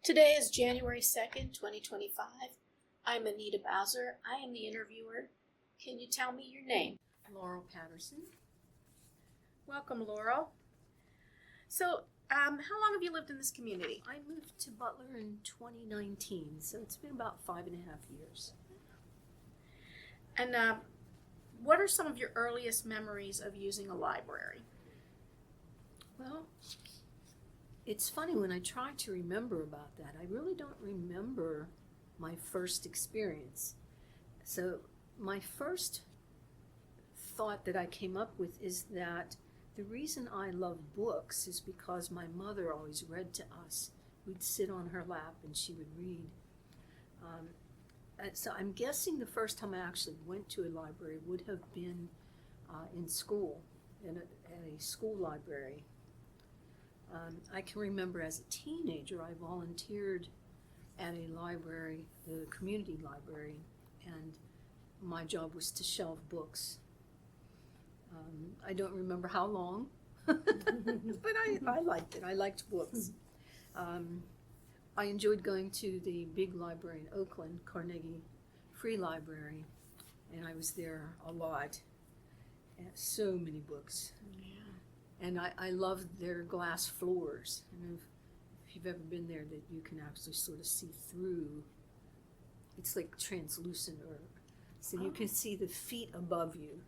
Today is January 2nd, 2025. I'm Anita Bowser. I am the interviewer. Can you tell me your name? Laurel Patterson. Welcome, Laurel. So, how long have you lived in this community? I moved to Butler in 2019, so it's been about 5.5 years. And what are some of your earliest memories of using a library? Well, it's funny when I try to remember about that. I really don't remember my first experience. So my first thought that I came up with is that the reason I love books is because my mother always read to us. We'd sit on her lap and she would read. So I'm guessing the first time I actually went to a library would have been in school, at a school library. I can remember as a teenager I volunteered at a library, the community library, and my job was to shelve books. I don't remember how long, but I liked it. I liked books. I enjoyed going to the big library in Oakland, Carnegie Free Library, and I was there a lot. So many books. Yeah. And I love their glass floors. And if you've ever been there, that you can actually sort of see through. It's like translucent, so you can see the feet above you.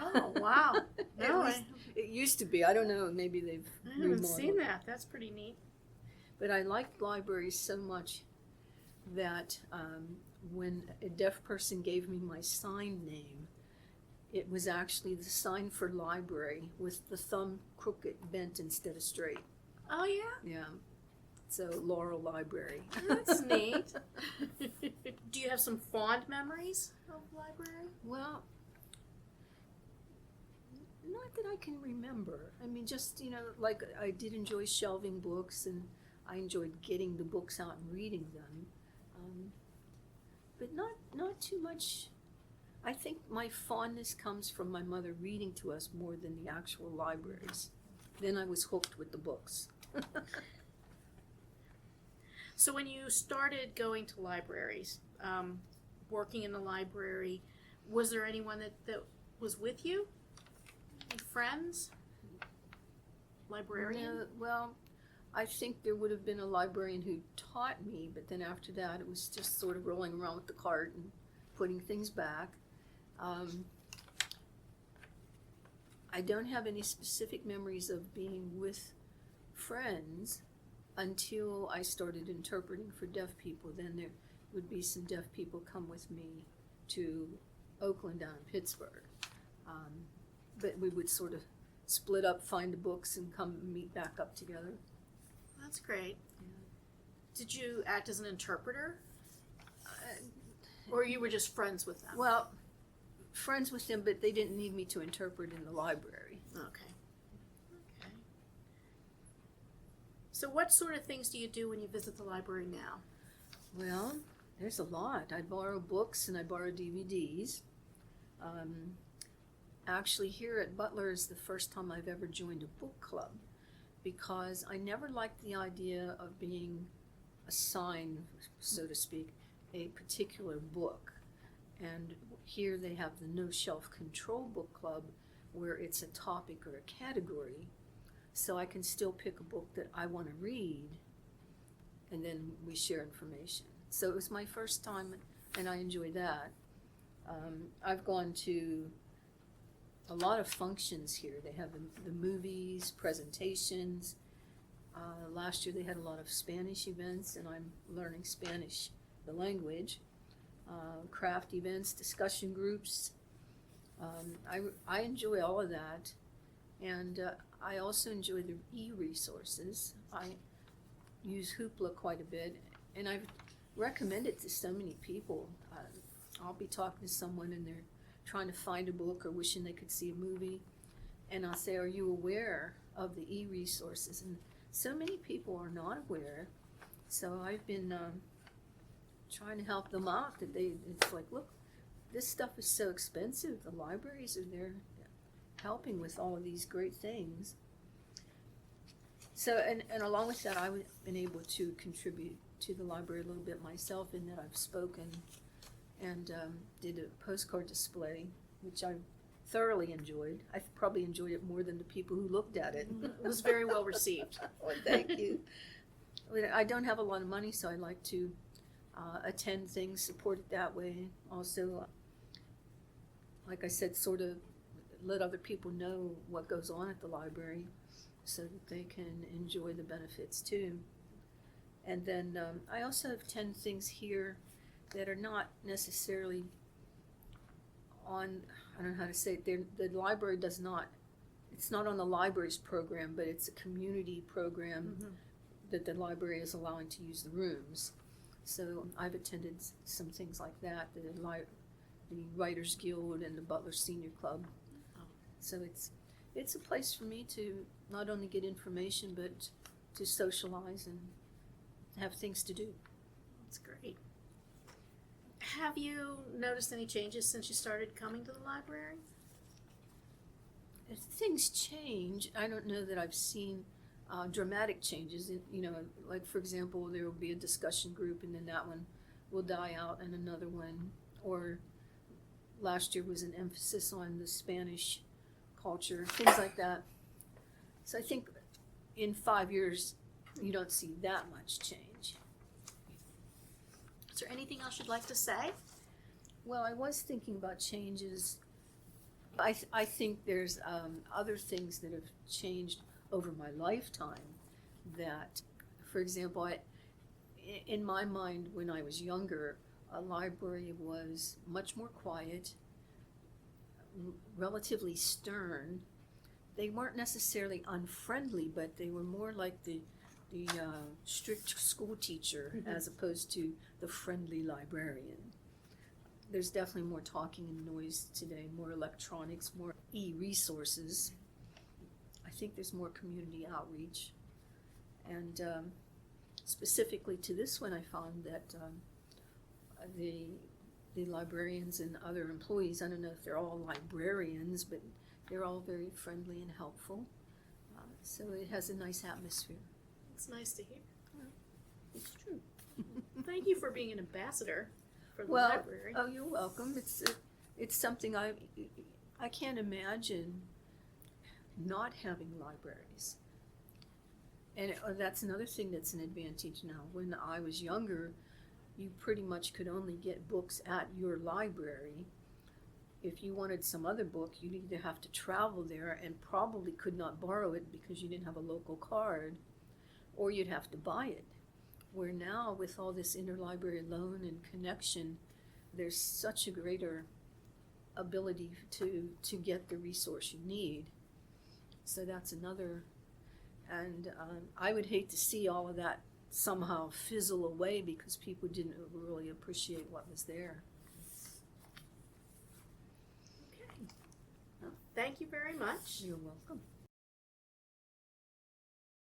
Oh, wow. No, It used to be. I don't know. Maybe they've I haven't remodeled. seen that. That's pretty neat. But I liked libraries so much that when a deaf person gave me my sign name, it was actually the sign for library with the thumb crooked, bent instead of straight. Oh, yeah? Yeah. So Laurel Library. That's neat. Do you have some fond memories of the library? Well, not that I can remember. I mean, just, like I did enjoy shelving books, and I enjoyed getting the books out and reading them. But not too much. I think my fondness comes from my mother reading to us more than the actual libraries. Then I was hooked with the books. So when you started going to libraries, working in the library, was there anyone that was with you? Any friends? Librarian? No, well, I think there would have been a librarian who taught me, but then after that it was just sort of rolling around with the cart and putting things back. I don't have any specific memories of being with friends until I started interpreting for deaf people. Then there would be some deaf people come with me to Oakland down in Pittsburgh. But we would sort of split up, find the books, and come meet back up together. That's great. Yeah. Did you act as an interpreter? Or you were just friends with them? Well, friends with them, but they didn't need me to interpret in the library. Okay. So what sort of things do you do when you visit the library now? Well, there's a lot. I borrow books and I borrow DVDs. Actually, here at Butler is the first time I've ever joined a book club, because I never liked the idea of being assigned, so to speak, a particular book. And here they have the No Shelf Control Book Club, where it's a topic or a category, so I can still pick a book that I want to read, and then we share information. So it was my first time, and I enjoy that. I've gone to a lot of functions here. They have the movies, presentations. Last year they had a lot of Spanish events, and I'm learning Spanish, the language. Craft events, discussion groups. I enjoy all of that, and I also enjoy the eResources. I use HOOPLA quite a bit, and I've recommended it to so many people. I'll be talking to someone and they're trying to find a book or wishing they could see a movie, and I'll say, are you aware of the eResources? And so many people are not aware, so I've been trying to help them out. It's like, look, this stuff is so expensive. The libraries are there helping with all of these great things. So, and along with that, I've been able to contribute to the library a little bit myself in that I've spoken and did a postcard display, which I thoroughly enjoyed. I probably enjoyed it more than the people who looked at it. It was very well received. Well, thank you. I don't have a lot of money, so I like to attend things, support it that way. Also, like I said, sort of let other people know what goes on at the library so that they can enjoy the benefits too. And then I also attend things here that are not necessarily on, I don't know how to say it, the library does not, it's not on the library's program, but it's a community program that the library is allowing to use the rooms. So I've attended some things like that, the Writers Guild and the Butler Senior Club. So it's a place for me to not only get information, but to socialize and have things to do. That's great. Have you noticed any changes since you started coming to the library? If things change, I don't know that I've seen dramatic changes. You know, like for example, there will be a discussion group and then that one will die out and another one. Or last year was an emphasis on the Spanish culture, things like that. So I think in 5 years, you don't see that much change. Is there anything else you'd like to say? Well, I was thinking about changes. I think there's other things that have changed over my lifetime that, for example, in my mind when I was younger, a library was much more quiet, relatively stern. They weren't necessarily unfriendly, but they were more like the strict school teacher as opposed to the friendly librarian. There's definitely more talking and noise today, more electronics, more eResources. I think there's more community outreach. And specifically to this one, I found that the librarians and other employees, I don't know if they're all librarians, but they're all very friendly and helpful. So it has a nice atmosphere. It's nice to hear. It's true. Thank you for being an ambassador for the Well, library. oh, you're welcome. It's something I can't imagine not having libraries. And that's another thing that's an advantage now. When I was younger, you pretty much could only get books at your library. If you wanted some other book, you'd either have to travel there and probably could not borrow it because you didn't have a local card, or you'd have to buy it. Where now, with all this interlibrary loan and connection, there's such a greater ability to get the resource you need. So that's another, and I would hate to see all of that somehow fizzle away because people didn't really appreciate what was there. Okay. Well, thank you very much. You're welcome.